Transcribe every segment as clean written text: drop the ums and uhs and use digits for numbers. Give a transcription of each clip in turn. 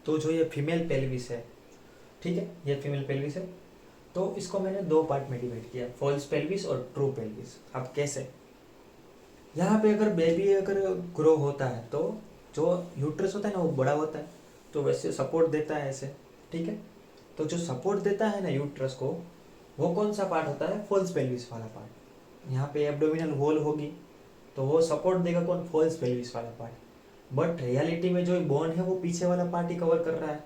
तो जो ये फीमेल पेल्विस है, ठीक है, ये फीमेल पेल्विस है, तो इसको मैंने दो पार्ट में डिवाइड किया, फॉल्स पेल्विस और ट्रू पेल्विस। अब कैसे, यहाँ पे अगर बेबी अगर ग्रो होता है तो जो यूट्रस होता है ना वो बड़ा होता है, तो वैसे सपोर्ट देता है ऐसे, ठीक है। तो जो सपोर्ट देता है ना यूट्रस को, वो कौन सा पार्ट होता है, फॉल्स पेल्विस वाला पार्ट। यहाँ पे एब्डोमिनल वॉल होगी तो वो सपोर्ट देगा कौन, फॉल्स पेल्विस वाला पार्ट। बट रियलिटी में जो बोन है वो पीछे वाला पार्ट ही कवर कर रहा है।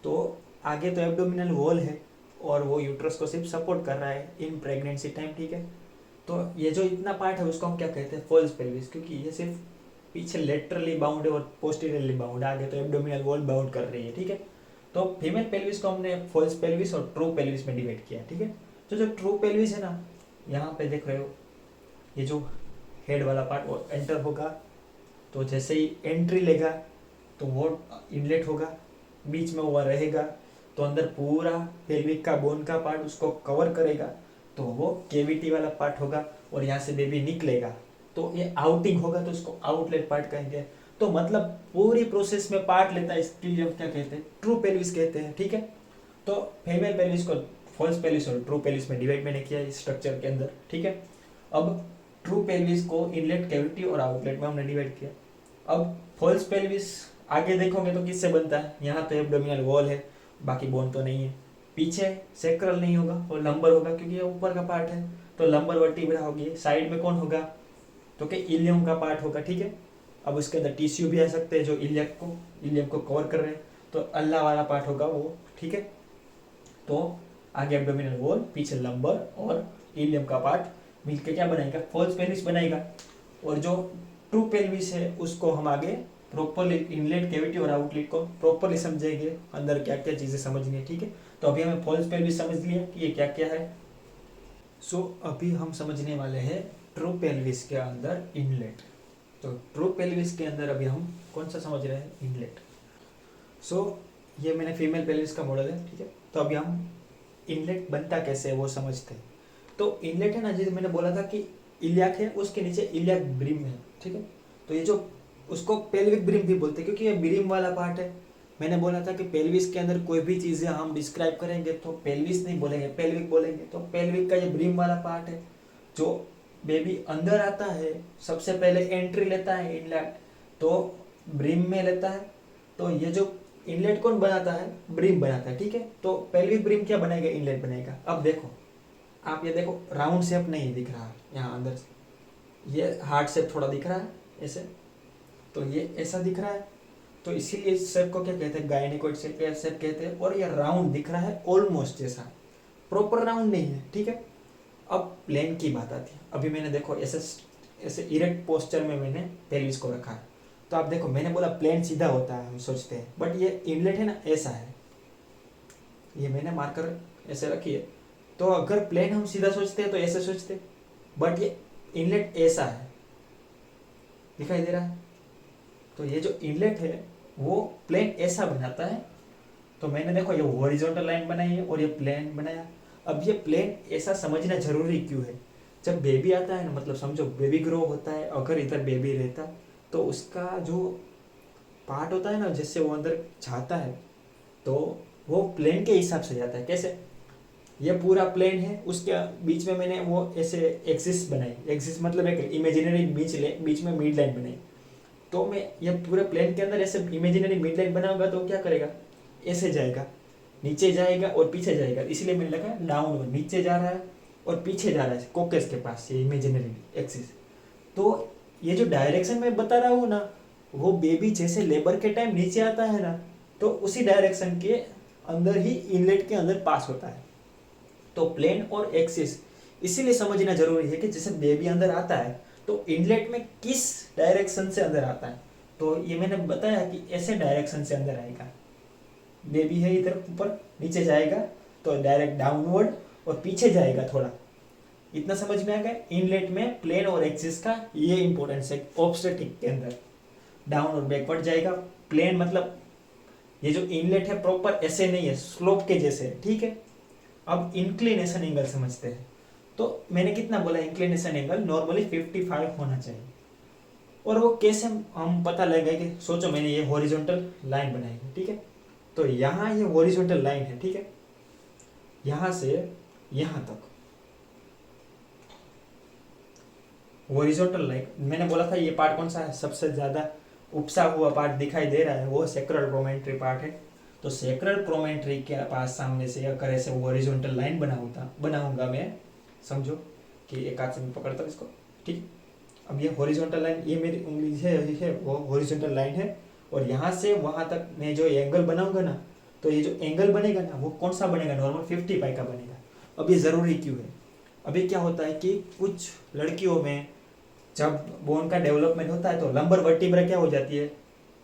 तो आगे तो एब्डोमिनल वॉल है और वो यूट्रस को सिर्फ सपोर्ट कर रहा है इन प्रेगनेंसी टाइम, ठीक है। तो ये जो इतना पार्ट है उसको हम क्या कहते हैं, फॉल्स पेल्विस, क्योंकि ये सिर्फ पीछे लेटरली बाउंड है और पोस्टीरियरली बाउंड है, आगे तो एब्डोमिनल वॉल बाउंड कर रही है, ठीक है। तो फीमेल पेल्विस को हमने फॉल्स पेल्विस और ट्रू पेल्विस में डिवाइड किया, ठीक है। तो जो ट्रू पेल्विस है ना, यहाँ पे देख रहे हो, ये जो हेड वाला पार्ट वो एंटर होगा, तो जैसे ही एंट्री लेगा तो वो इनलेट होगा, बीच में वो रहेगा, तो अंदर पूरा पेल्विक का बोन का पार्ट उसको कवर करेगा, तो वो केविटी वाला पार्ट होगा, और यहाँ से बेबी निकलेगा तो ये आउटिंग होगा, तो उसको आउटलेट पार्ट कहेंगे। तो मतलब पूरी प्रोसेस में पार्ट लेता है, इसके लिए हम क्या कहते हैं, ट्रू पेल्विस कहते हैं, ठीक है। तो फीमेल पेल्विस को फॉल्स पेल्विस और ट्रू पेल्विस में डिवाइड मैंने किया इस स्ट्रक्चर के अंदर, ठीक है। अब ट्रू पेल्विस को इनलेट, कैविटी और आउटलेट में हमने डिवाइड किया। अब फॉल्स पेल्विस आगे देखोगे तो किससे बनता है, यहाँ तो एब्डोमिनल वॉल है, बाकी बोन तो नहीं है, पीछे सेक्रल नहीं होगा और लंबर होगा क्योंकि ये ऊपर का पार्ट है, तो लंबर वर्टिब्रा होगी। साइड में कौन होगा, तो कि इलियम का पार्ट होगा, ठीक है। अब उसके अंदर टिश्यू भी आ सकते हैं जो इलियम को कवर कर रहे हैं, तो अल्लाह वाला पार्ट होगा वो, ठीक है। तो आगे एब्डोमिनल वॉल, पीछे लंबर और इलियम का पार्ट मिलके क्या बनाएगा, फॉल्स पेल्विस बनाएगा। और जो ट्रू पेल्विस है उसको हम आगे प्रॉपरली इनलेट, कैविटी और आउटलेट को प्रॉपरली समझेंगे, अंदर क्या क्या चीज़ें समझनी है, ठीक है। तो अभी हमें फॉल्स पेल्विस समझ लिया कि ये क्या क्या है। सो अभी हम समझने वाले हैं ट्रू पेल्विस के अंदर इनलेट। तो ट्रू पेल्विस के अंदर अभी हम कौन सा समझ रहे हैं, इनलेट। सो ये मैंने फीमेल पेल्विस का मॉडल है, ठीक है। तो अभी हम इनलेट बनता कैसे है वो समझते हैं। तो इनलेट है ना, जैसे मैंने बोला था कि इलियाक है, उसके नीचे इलियाक ब्रिम है, ठीक है। तो ये जो उसको पेल्विक ब्रिम भी बोलते हैं क्योंकि ये ब्रिम वाला पार्ट है। मैंने बोला था कि पेल्विस के अंदर कोई भी चीज़ें हम डिस्क्राइब करेंगे तो पेल्विस नहीं बोलेंगे, पेल्विक बोलेंगे। तो पेल्विक का ये ब्रिम वाला पार्ट है, जो बेबी अंदर आता है सबसे पहले एंट्री लेता है इनलेट, तो ब्रिम में लेता है। तो ये जो इनलेट कौन बनाता है, ब्रिम बनाता है, ठीक है। तो पेल्विक ब्रिम क्या बनाएगा, इनलेट बनाएगा। अब देखो आप, ये देखो राउंड शेप नहीं दिख रहा यहाँ अंदर से, ये हार्ट शेप थोड़ा दिख रहा है ऐसे, तो ये ऐसा दिख रहा है, तो इसीलिए इस शेप को क्या कहते हैं, गायनेकोइड शेप कहते हैं। और ये राउंड दिख रहा है ऑलमोस्ट जैसा, प्रॉपर राउंड नहीं है, ठीक है। अब प्लेन की बात आती है। अभी मैंने देखो ऐसे ऐसे इरेक्ट पोस्चर में मैंने पेल्विस को रखा है, तो आप देखो मैंने बोला प्लेन सीधा होता है हम सोचते हैं, बट ये इनलेट है ना ऐसा है, ये मैंने मार्कर ऐसे रखी है। तो अगर प्लेन हम सीधा सोचते हैं तो ऐसे सोचते, बट ये इनलेट ऐसा है, दिखाई दे रहा है। तो ये जो इनलेट है वो प्लेन ऐसा बनाता है। तो मैंने देखो ये हॉरिजॉन्टल लाइन बनाई है और ये प्लेन बनाया। अब ये प्लेन ऐसा समझना जरूरी क्यों है, जब बेबी आता है ना, मतलब समझो बेबी ग्रो होता है, अगर इधर बेबी रहता तो उसका जो पार्ट होता है ना, जिससे वो अंदर जाता है, तो वो प्लेन के हिसाब से जाता है। कैसे, ये पूरा प्लेन है, उसके बीच में मैंने वो ऐसे एक्सिस बनाई, एक्सिस मतलब एक इमेजिनरी बीच में मिड लाइन बनाई। तो मैं ये पूरे प्लेन के अंदर ऐसे इमेजिनरी मिड लाइन बनाऊंगा तो क्या करेगा, ऐसे जाएगा, नीचे जाएगा और पीछे जाएगा। इसलिए मैंने लगा डाउन, नीचे जा रहा है और पीछे जा रहा है कोकस के पास, ये इमेजिनरी एक्सिस। तो ये जो डायरेक्शन मैं बता रहा हूँ ना, वो बेबी जैसे लेबर के टाइम नीचे आता है ना, तो उसी डायरेक्शन के अंदर ही इनलेट के अंदर पास होता है। तो प्लेन और एक्सिस इसीलिए समझना जरूरी है कि जैसे बेबी अंदर आता है तो इनलेट में किस डायरेक्शन से अंदर आता है। तो ये मैंने बताया कि ऐसे डायरेक्शन से अंदर आएगा, बेबी है इधर ऊपर, नीचे जाएगा तो डायरेक्ट डाउनवर्ड और पीछे जाएगा थोड़ा। इतना समझ में आ गया, इनलेट में प्लेन और एक्सिस का ये इंपॉर्टेंस है। ऑब्स्टेटिक के अंदर डाउन और बैकवर्ड जाएगा, प्लेन मतलब ये जो इनलेट है प्रॉपर ऐसे नहीं है, स्लोप के जैसे, ठीक है। अब इंक्लिनेशन एंगल समझते हैं। तो मैंने कितना बोला, इंक्लिनेशन एंगल नॉर्मली 55 होना चाहिए। और वो कैसे हम पता लगाएंगे, सोचो मैंने ये हॉरिजॉन्टल लाइन बनाई है, ठीक है। तो यहाँ ये हॉरिजॉन्टल लाइन है, ठीक है, यहाँ से यहाँ तक हॉरिजॉन्टल लाइन। मैंने बोला था ये पार्ट कौन सा है, सबसे ज़्यादा उपसा हुआ पार्ट दिखाई दे रहा है, वो सेक्रल प्रोमेंट्री पार्ट है। तो सेक्रल प्रोमेंट्री के पास सामने से अगर ऐसे हॉरिजॉन्टल लाइन बनाऊंगा मैं, समझो कि एक हाथ से मैं पकड़ता हूँ इसको, ठीक। अब ये हॉरिजॉन्टल लाइन, ये मेरी उंगली है वो हॉरिजॉन्टल लाइन है, और यहाँ से वहाँ तक मैं जो एंगल बनाऊंगा ना, तो ये जो एंगल बनेगा ना वो कौन सा बनेगा, नॉर्मल 50 पाई का बनेगा। अब ये ज़रूरी क्यों है, अभी क्या होता है कि कुछ लड़कियों में जब बोन का डेवलपमेंट होता है तो लंबर वर्टिब्रा क्या हो जाती है,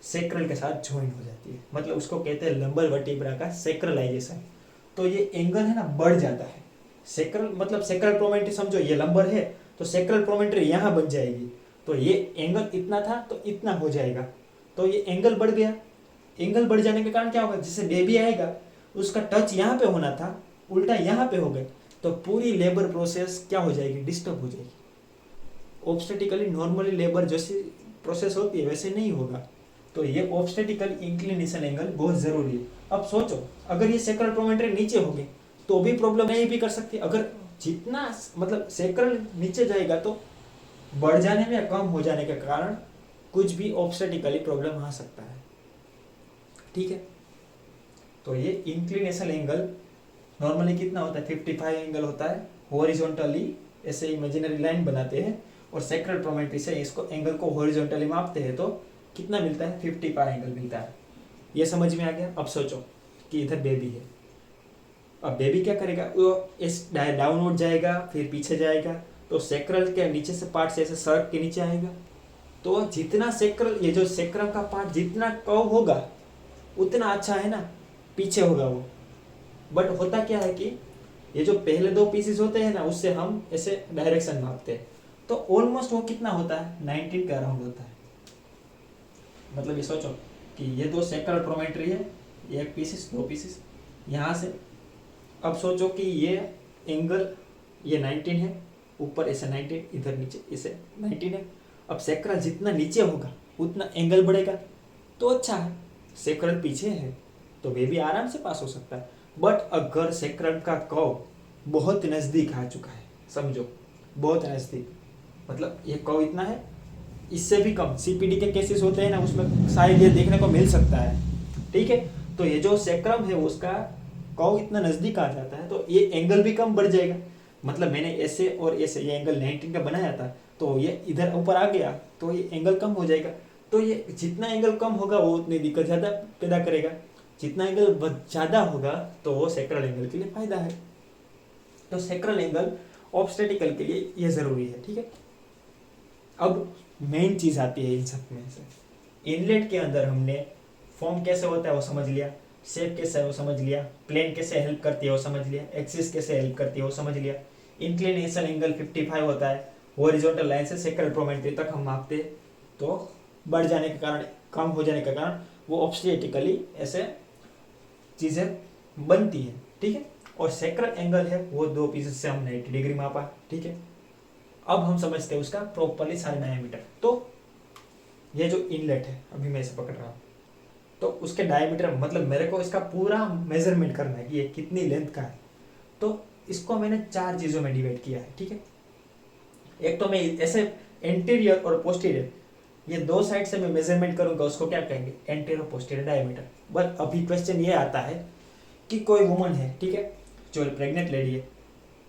सेक्रल के साथ ज्वाइन हो जाती है, मतलब उसको कहते हैं लंबर वर्टिब्रा का सेक्रलाइजेशन। तो ये एंगल है ना बढ़ जाता है, सेक्रल मतलब सेक्रल प्रोमेंट्री समझो ये लंबर है, तो सेक्रल प्रोमेंट्री यहाँ बन जाएगी, तो ये एंगल इतना था तो इतना हो जाएगा, तो ये एंगल बढ़ गया। एंगल बढ़ जाने के कारण क्या होगा, जैसे बेबी आएगा उसका टच यहाँ पे होना था, उल्टा यहाँ पे हो गए, तो पूरी लेबर प्रोसेस क्या हो जाएगी, डिस्टर्ब हो जाएगी। ऑब्स्टेटिकली नॉर्मली लेबर जैसी प्रोसेस होती है वैसे नहीं होगा, तो ये ऑब्स्टेटिकल इंक्लिनेशन एंगल बहुत ज़रूरी है। अब सोचो अगर ये सेक्रल प्रोमेंट्री नीचे होगी तो भी प्रॉब्लम नहीं भी कर सकती, अगर जितना मतलब सेक्रल नीचे जाएगा तो बढ़ जाने में या कम हो जाने के कारण कुछ भी ऑब्स्टेटिकली प्रॉब्लम आ सकता है, ठीक है। तो ये इंक्लिनेशन एंगल नॉर्मली कितना होता है, 55 एंगल होता है, हॉरिजॉन्टली ऐसे इमेजिनरी लाइन बनाते हैं और सेक्रल प्रोमेंट्री से इसको एंगल को हॉरिजॉन्टली मापते हैं, तो कितना मिलता है, 55 एंगल मिलता है। ये समझ में आ गया। अब सोचो कि इधर बेबी है, अब बेबी क्या करेगा, वो इस डाउनवर्ड जाएगा फिर पीछे जाएगा, तो सेक्रल के नीचे से पार्ट से ऐसे सड़क के नीचे आएगा, तो जितना सेक्रल ये जो सेक्रम का पार्ट जितना कर्व होगा उतना अच्छा है ना, पीछे होगा वो। बट होता क्या है कि ये जो पहले दो पीसेस होते हैं ना उससे हम ऐसे डायरेक्शन मापते हैं, तो ऑलमोस्ट वो कितना होता है, 19 के अराउंड होता है। मतलब ये सोचो कि ये दो सेक्रल प्रोमेंट्री है, एक पीसेस दो पीसेस यहाँ से, अब सोचो कि ये एंगल ये 19 है, ऊपर ऐसे 19, इधर नीचे इसे 19 है। अब सेक्रल जितना नीचे होगा उतना एंगल बढ़ेगा, तो अच्छा है। सेक्रल पीछे है तो वे भी आराम से पास हो सकता है, बट अगर सेक्रल का कर्व बहुत नज़दीक आ चुका है, समझो बहुत नज़दीक, मतलब ये कर्व इतना है, इससे भी कम सीपीडी के केसेस होते हैं ना उसमें शायद ये देखने को मिल सकता है, ठीक है। तो ये जो सेक्रम है उसका कर्व इतना नज़दीक आ जाता है तो ये एंगल भी कम बढ़ जाएगा। मतलब मैंने ऐसे और ऐसे ये एंगल 19 का बनाया था, तो ये इधर ऊपर आ गया तो ये एंगल कम हो जाएगा। तो ये जितना एंगल कम होगा वो उतनी दिक्कत ज़्यादा पैदा करेगा, जितना एंगल ज़्यादा होगा तो वो सेक्रल एंगल के लिए फ़ायदा है। तो सेक्रल एंगल ऑब्स्टेटिकल के लिए ये ज़रूरी है, ठीक है। अब मेन चीज़ आती है इन सब में से, इनलेट के अंदर हमने फॉर्म कैसे होता है वो समझ लिया, शेप कैसे है वो समझ लिया, प्लेन कैसे हेल्प करती है वो समझ लिया, एक्सिस कैसे हेल्प करती है वो समझ लिया, इंक्लिनेशन एंगल 55 होता है, हॉरिजॉन्टल लाइन से सेक्रल प्रोमेंट्री तक हम मापते, तो बढ़ जाने के कारण कम हो जाने के कारण वो ऑब्स्टेटिकली ऐसे चीज़ें बनती हैं, ठीक है। और सेक्रल एंगल है वो दो पीसेस से हम 90 डिग्री मापा, ठीक है। अब हम समझते हैं उसका प्रॉपरली सारे डायमीटर। तो ये जो इनलेट है अभी मैं इसे पकड़ रहा हूँ, तो उसके डायमीटर मतलब मेरे को इसका पूरा मेजरमेंट करना है कि ये कितनी लेंथ का है, तो इसको मैंने 4 चीज़ों में डिवाइड किया है, ठीक है। एक तो मैं ऐसे एंटीरियर और पोस्टीरियर ये दो साइड से मैं मेजरमेंट करूंगा, उसको क्या कहेंगे, एंटीरियर और पोस्टीरियर डायमीटर। बट अभी क्वेश्चन ये आता है कि कोई वुमन है, ठीक है, जो प्रेग्नेंट लेडी है,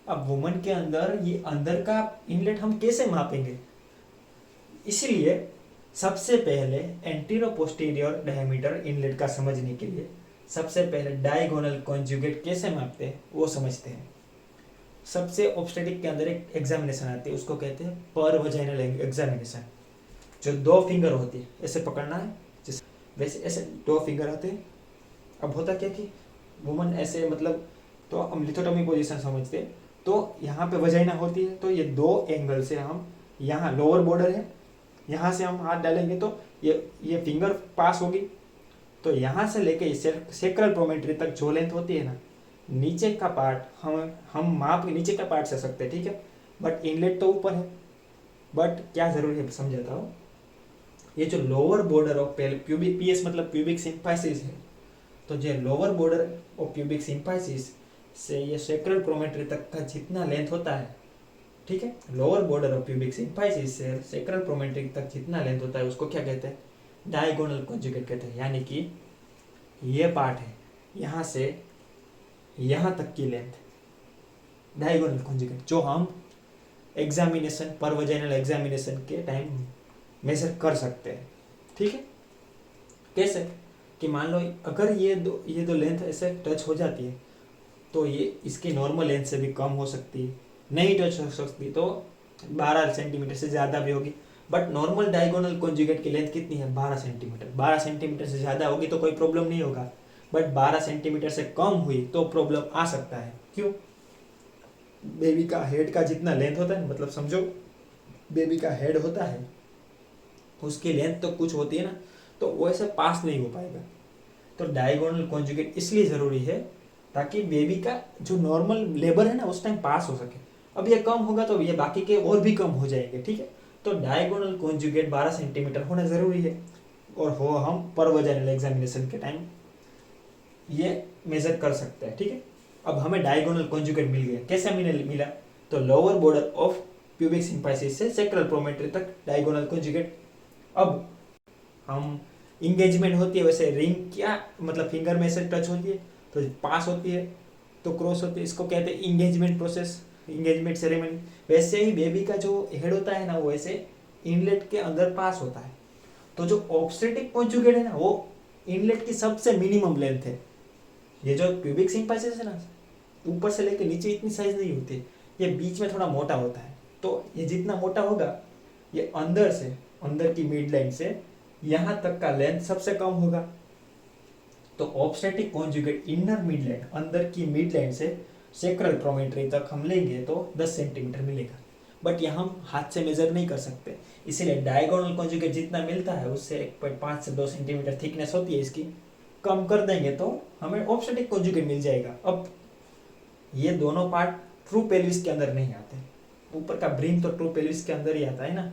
अब वुमन के अंदर ये अंदर का इनलेट हम कैसे मापेंगे, इसलिए सबसे पहले एंटीरियर पोस्टीरियर डायमीटर इनलेट का समझने के लिए सबसे पहले डायगोनल कॉन्जुगेट कैसे मापते हैं वो समझते हैं। सबसे ऑब्स्टेटिक के अंदर एक एग्जामिनेशन आती है, उसको कहते हैं पर वजाइनल एग्जामिनेशन, जो 2 फिंगर होती है, ऐसे पकड़ना है जिस वैसे ऐसे 2 फिंगर होते हैं। अब होता क्या कि वुमन ऐसे मतलब, तो हम लिथोटमी पोजीशन समझते हैं, तो यहाँ पे वजाइना होती है, तो ये 2 एंगल से हम यहाँ लोअर बॉर्डर है, यहाँ से हम हाथ डालेंगे तो ये फिंगर पास होगी, तो यहाँ से लेके सेक्रल प्रोमेंट्री तक जो लेंथ होती है ना, नीचे का पार्ट हम माप नीचे का पार्ट से सकते हैं, ठीक है। बट इनलेट तो ऊपर है, बट क्या जरूरी है समझाता हूँ, ये जो lower border of pubic PS मतलब प्यूबिक सिम्फाइसिस है, तो जो lower border of pubic symphysis से ये सेक्रल प्रोमेट्री तक का जितना लेंथ होता है, ठीक है, lower border of pubic symphysis से सेक्रल प्रोमेट्री तक जितना लेंथ होता है उसको क्या कहते हैं, डायगोनल कॉन्जुगेट कहते हैं। यानी कि ये पार्ट है, यहाँ से यहाँ तक की लेंथ, डायगोनल कॉन्जुगेट, जो हम एग्जामिनेशन पर वजाइनल एग्जामिनेशन के टाइम मेजर कर सकते हैं। ठीक है, कैसे कि मान लो अगर ये दो लेंथ ऐसे टच हो जाती है तो ये इसकी नॉर्मल लेंथ से भी कम हो सकती है, नहीं टच हो सकती तो 12 सेंटीमीटर से ज़्यादा भी होगी। बट नॉर्मल डायगोनल कॉन्जुगेट की लेंथ कितनी है, 12 सेंटीमीटर। 12 सेंटीमीटर से ज़्यादा होगी तो कोई प्रॉब्लम नहीं होगा, बट 12 सेंटीमीटर से कम हुई तो प्रॉब्लम आ सकता है। क्यों, बेबी का हेड का जितना लेंथ होता है, मतलब समझो बेबी का हेड होता है उसकी लेंथ तो कुछ होती है ना, तो वैसे पास नहीं हो पाएगा। तो डायगोनल कॉन्जुगेट इसलिए ज़रूरी है ताकि बेबी का जो नॉर्मल लेबर है ना उस टाइम पास हो सके। अब ये कम होगा तो ये बाकी के और भी कम हो जाएंगे। ठीक है, तो डायगोनल कॉन्जुगेट 12 सेंटीमीटर होना ज़रूरी है, और हो हम पर वजाइनल एग्जामिनेशन के टाइम ये मेजर कर सकते हैं। ठीक है, अब हमें डायगोनल कॉन्जुगेट मिल गया। कैसे मिला, तो lower border of pubic symphysis से सेक्रल प्रोमेट्री तक डायगोनल कॉन्जुगेट। अब हम इंगेजमेंट होती है, वैसे रिंग क्या मतलब फिंगर में से टच होती है तो पास होती है, तो क्रॉस होती है, इसको कहते हैं इंगेजमेंट प्रोसेस, इंगेजमेंट सेरेमनी। वैसे ही बेबी का जो हेड होता है ना वो वैसे इनलेट के अंदर पास होता है। तो जो ऑब्स्टेटिक कॉन्जुगेट है ना वो इनलेट की सबसे मिनिमम लेंथ है। ये जो प्यूबिक सिम्फाइसिस है ना ऊपर से लेकर नीचे इतनी साइज नहीं होती, ये बीच में थोड़ा मोटा होता है। तो ये जितना मोटा होगा ये अंदर से, अंदर की मिड लाइन से यहाँ तक का लेंथ सबसे कम होगा। तो obstetric conjugate inner mid line, अंदर की मिड लाइन से सेक्रल प्रोमेट्री तक हम लेंगे तो 10 सेंटीमीटर मिलेगा। बट यहाँ हम हाथ से मेजर नहीं कर सकते, इसीलिए डायगोनल कॉन्जुगेट जितना मिलता है उससे 1.5 से 2 सेंटीमीटर थिकनेस होती है इसकी, कम कर देंगे तो हमें ऑब्स्टेटिक कॉन्जुगेट मिल जाएगा। अब ये दोनों पार्ट ट्रू पेल्विस के अंदर नहीं आते, ऊपर का ब्रिम तो ट्रू पेल्विस के अंदर ही आता है ना।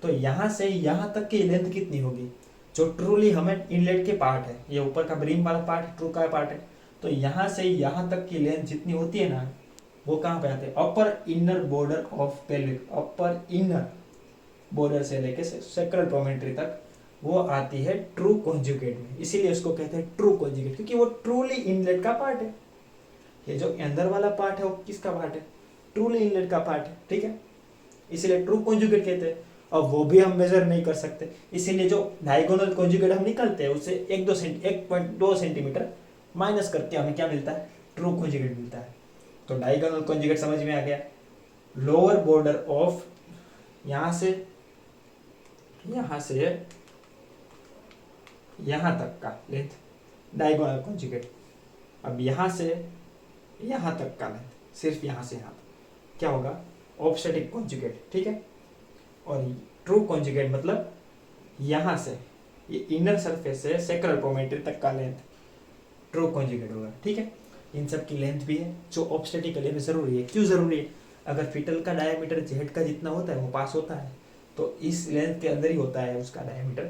तो यहाँ से यहाँ तक की लेंथ कितनी होगी, जो ट्रूली हमें इनलेट के पार्ट है, ये ऊपर का ब्रिम वाला पार्ट ट्रू का पार्ट है, तो यहाँ से यहाँ तक की लेंथ जितनी होती है ना वो कहाँ पे आते हैं, upper inner border of pelvic, upper inner border से लेके सेक्रल प्रोमेट्री तक वो आती है ट्रू कॉन्जुगेट में। इसीलिए उसको कहते हैं ट्रू कॉन्जुगेट, क्योंकि वो ट्रूली इनलेट का पार्ट है। ये जो अंदर वाला पार्ट है वो किसका पार्ट है, ट्रूली इनलेट का पार्ट है। ठीक है, इसलिए ट्रू कॉन्जुगेट कहते हैं। अब वो भी हम मेजर नहीं कर सकते, इसीलिए जो डायगोनल कॉन्जुगेट हम निकालते हैं उससे 1.2 सेंटीमीटर माइनस करके हमें क्या मिलता है, ट्रू कॉन्जुगेट मिलता है। तो डायगोनल कॉन्जुगेट समझ में आ गया। लोअर बॉर्डर ऑफ यहाँ से यहाँ तक का लेंथ डायगोनल कॉन्जुगेट। अब यहाँ से यहाँ तक का लेंथ, सिर्फ यहाँ से यहाँ तक क्या होगा, ऑब्स्टेटिक कॉन्जुगेट। ठीक है, और ट्रू कॉन्जुगेट मतलब यहाँ से ये इनर सरफेस से सेक्रल प्रोमेट्री तक का लेंथ ट्रू कॉन्जुगेट होगा। ठीक है, इन सब की लेंथ भी है जो ऑब्स्टेटिक के लिए भी जरूरी है। क्यों जरूरी है, अगर फिटल का डायमीटर जेड का जितना होता है वो पास होता है तो इस लेंथ के अंदर ही होता है उसका डायमीटर,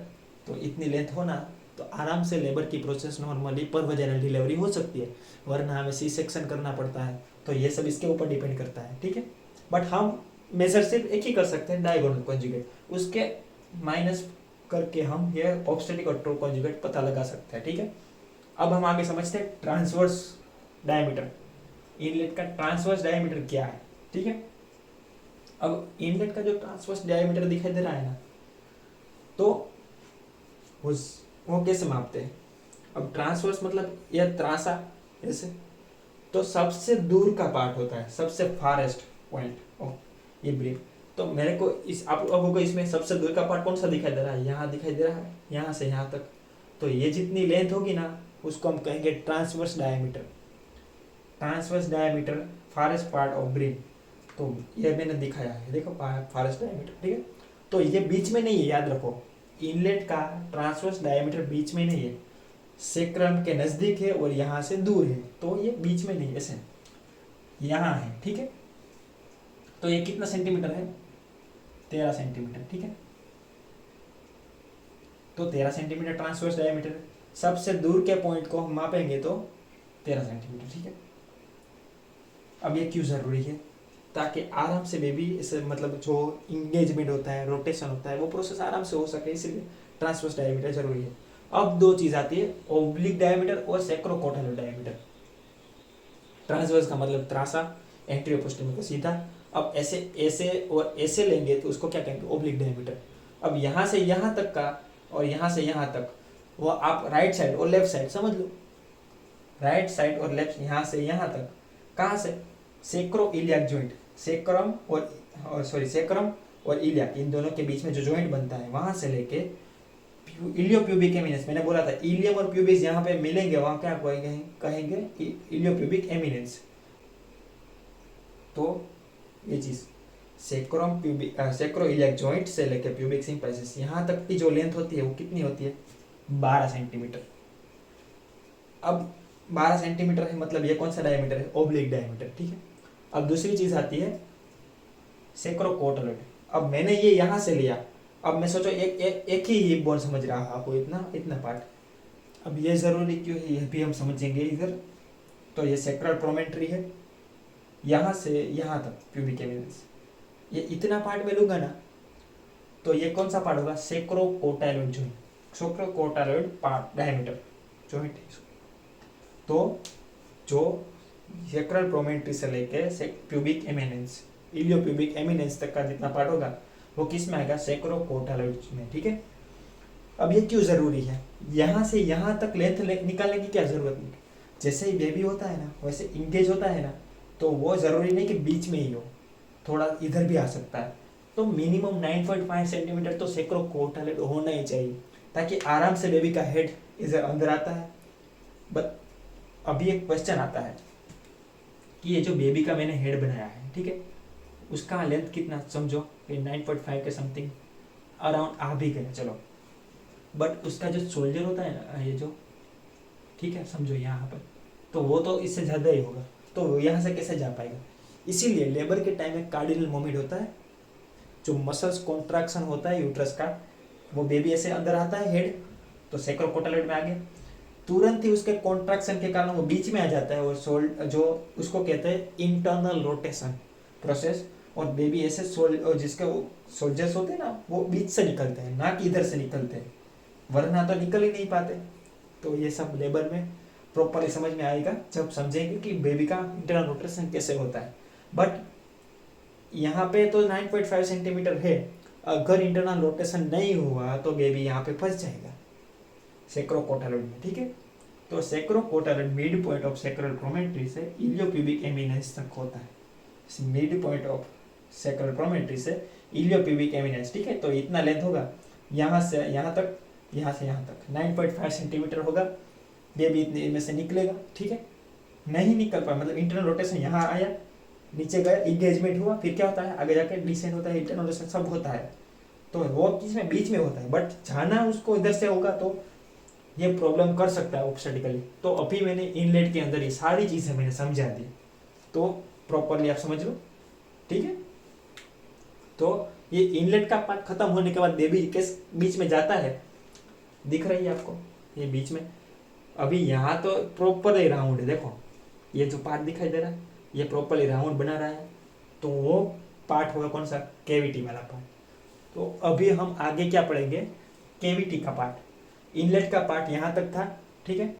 तो इतनी लेंथ होना तो आराम से लेबर की प्रोसेस नॉर्मली पर वजाइनल डिलीवरी हो सकती है, वरना हमें सी सेक्शन करना पड़ता है। तो ये सब इसके ऊपर डिपेंड करता है। ठीक है, बट हम मेजर सिर्फ एक ही कर सकते हैं, डायगोनल कॉन्जुगेट, उसके माइनस करके हम ये ऑब्स्टेटिक और ट्रू कॉन्जुगेट पता लगा सकते हैं। ठीक है, अब हम आगे समझते हैं ट्रांसवर्स डायमीटर। इनलेट का ट्रांसवर्स डायमीटर क्या है। ठीक है, अब इनलेट का जो ट्रांसवर्स डायमीटर दिखाई दे रहा है ना, तो वो कैसे मापते हैं। अब ट्रांसवर्स मतलब यह त्रासा ऐसे, तो सबसे दूर का पार्ट होता है, सबसे फारेस्ट पॉइंट ऑफ ये ब्रीफ। तो मेरे को इस आप लोगों को इसमें सबसे दूर का पार्ट कौन सा दिखाई दे रहा है, यहाँ दिखाई दे रहा है, यहाँ से यहाँ तक। तो ये जितनी लेंथ होगी ना उसको हम कहेंगे transverse diameter. Transverse diameter forest part of brief, तो ये मैंने दिखाया है, देखो फारेस्ट डायमीटर। ठीक है, तो ये बीच में नहीं है, याद रखो इनलेट का ट्रांसवर्स डायमीटर बीच में नहीं है, सेक्रम के नजदीक है और यहाँ से दूर है, तो ये बीच में नहीं, ऐसे यहाँ है। ठीक है, तो ये कितना सेंटीमीटर है, 13 सेंटीमीटर। ठीक है, तो 13 सेंटीमीटर ट्रांसवर्स डायमीटर है। सबसे दूर के पॉइंट को हम मापेंगे तो 13 सेंटीमीटर, ठीक है। अब ये क्यों ज़रूरी है? ताकि आराम से बेबी इसे मतलब जो इंगेजमेंट होता है, रोटेशन होता है, वो प्रोसेस आराम से हो सके, इसलिए ट्रांसवर्स डायमीटर जरूरी है। अब दो चीज़ आती है, ओब्लिक डायमीटर और सैक्रोकोटाइलर डायमीटर। ट्रांसवर्स का मतलब त्रासा, एंटीरियर पोस्टीरियर का सीधा। अब ऐसे ऐसे और ऐसे लेंगे तो उसको क्या कहेंगे? Oblique diameter. अब यहाँ से यहाँ तक का और यहाँ से यहाँ तक, वो आप राइट साइड और लेफ्ट साइड समझ लो। राइट साइड और लेफ्ट, यहाँ से यहाँ तक, कहाँ से? सेक्रो इलियाक जॉइंट, सेक्रम और सॉरी सेक्रम और इलियाक, इन दोनों के बीच में जो जॉइंट बनता है वहां से लेके इलियो प्यूबिक एमिनेंस, मैंने बोला था इलियम और प्यूबिस यहाँ पे मिलेंगे, वहां क्या कहेंगे? इलियो प्यूबिक एमिनेंस। तो ये चीज सेक्रम प्यूबिक सेक्रो इलियाक जॉइंट से लेके प्यूबिक सिंपैसिस यहाँ तक की जो लेंथ होती है वो कितनी होती है? 12 सेंटीमीटर। अब 12 सेंटीमीटर है, मतलब ये कौन सा डायमीटर है? ओब्लिक डायमीटर, ठीक है। अब दूसरी चीज आती है सेक्रोकोटाइलर। अब मैंने ये यहाँ से लिया, अब मैं सोचो एक ही हिप बोन समझ रहा हूँ आपको, इतना पार्ट। अब ये जरूरी क्यों है, ये भी हम समझेंगे इधर। तो ये सेक्रल प्रोमेंट्री है, यहाँ से यहाँ तक प्यूबिक एमिनेंस, ये इतना पार्ट में लूंगा ना, तो ये कौन सा पार्ट होगा? सेक्रोकोटाइलॉइड जॉइंट, सेक्रोकोटाइलॉइड पार्ट डायमीटर जॉइंट। तो जो सेक्रल प्रोमेंट्री से लेके प्यूबिक एमिनेंस, इलियो प्यूबिक एमिनेंस तक का जितना पार्ट होगा वो किस में आएगा? सेक्रोकोटाइलॉइड में, ठीक है। अब ये क्यों जरूरी है? यहाँ से यहाँ तक लेंथ निकालने की क्या जरूरत नहीं। जैसे ही बेबी होता है ना, वैसे इंगेज होता है ना, तो वो जरूरी नहीं कि बीच में ही हो, थोड़ा इधर भी आ सकता है। तो मिनिमम 9.5 सेंटीमीटर तो सेक्रोकोटाइलॉइड होना ही चाहिए, ताकि आराम से बेबी का हेड इधर अंदर आता है। बट अभी एक क्वेश्चन आता है कि ये जो बेबी का मैंने हेड बनाया है, ठीक है, उसका लेंथ कितना? समझो ये 9.5 के समथिंग अराउंड आ भी गया, चलो। बट उसका जो शोल्डर होता है ना, ये जो, ठीक है, समझो यहाँ पर, तो वो तो इससे ज़्यादा ही होगा, तो वो यहाँ से कैसे जा पाएगा? इसीलिए लेबर के टाइम में कार्डिनल मोमेंट होता है, जो मसल्स कॉन्ट्रैक्शन होता है यूट्रस का, वो बेबी ऐसे अंदर आता है हेड, तो सेक्रोकोटाइलॉइड में आ गया, तुरंत ही उसके कॉन्ट्रैक्शन के कारण वो बीच में आ जाता है, और जो उसको कहते हैं इंटरनल रोटेशन प्रोसेस, और बेबी ऐसे जिसके सोल्जर्स होते हैं ना, वो बीच से निकलते हैं, ना कि इधर से निकलते हैं, वरना तो निकल ही नहीं पाते। तो ये सब लेबर में प्रॉपरली समझ में आएगा जब समझेंगे कि बेबी का इंटरनल रोटेशन कैसे होता है। बट यहाँ पे तो 9.5 सेंटीमीटर है, अगर इंटरनल रोटेशन नहीं हुआ तो बेबी यहाँ पे फंस जाएगा सेक्रोकोटाइलॉइड में, ठीक है। तो सेक्रोकोटाइलॉइड मिड पॉइंट ऑफ सेक्रल प्रोमेंट्री से इलियोप्यूबिक एमिनेंस तक होता है। मिड पॉइंट ऑफ सेक्रल प्रोमेंट्री से इलियोप्यूबिक एमिनेंस, ठीक है। तो इतना लेंथ होगा, यहाँ से यहाँ तक, यहाँ से यहाँ तक 9.5 सेंटीमीटर होगा। बेबी इतने में से निकलेगा, ठीक है। नहीं निकल पाया मतलब इंटरनल रोटेशन यहाँ आया, नीचे गया, इंगेजमेंट हुआ, फिर क्या होता है आगे जाके डिसेंड होता है, इंटरनल रोटेशन सब होता है। तो वो किसमें? बीच में होता है। बट जाना उसको इधर से होगा तो ये प्रॉब्लम कर सकता है ऑब्स्टेटिकली। तो अभी मैंने इनलेट के अंदर ये सारी चीजें मैंने समझा दी, तो प्रॉपरली आप समझ लो, ठीक है। तो ये इनलेट का पार्ट खत्म होने के बाद बेबी किस बीच में जाता है, दिख रही है आपको ये बीच में। अभी यहाँ तो प्रॉपरली राउंड है, देखो ये जो पार्ट दिखाई दे रहा है ये प्रॉपरली राउंड बना रहा है, तो वो पार्ट होगा कौन सा? कैविटी वाला पार्ट। तो अभी हम आगे क्या पढ़ेंगे? कैविटी का पार्ट। इनलेट का पार्ट यहाँ तक था, ठीक है।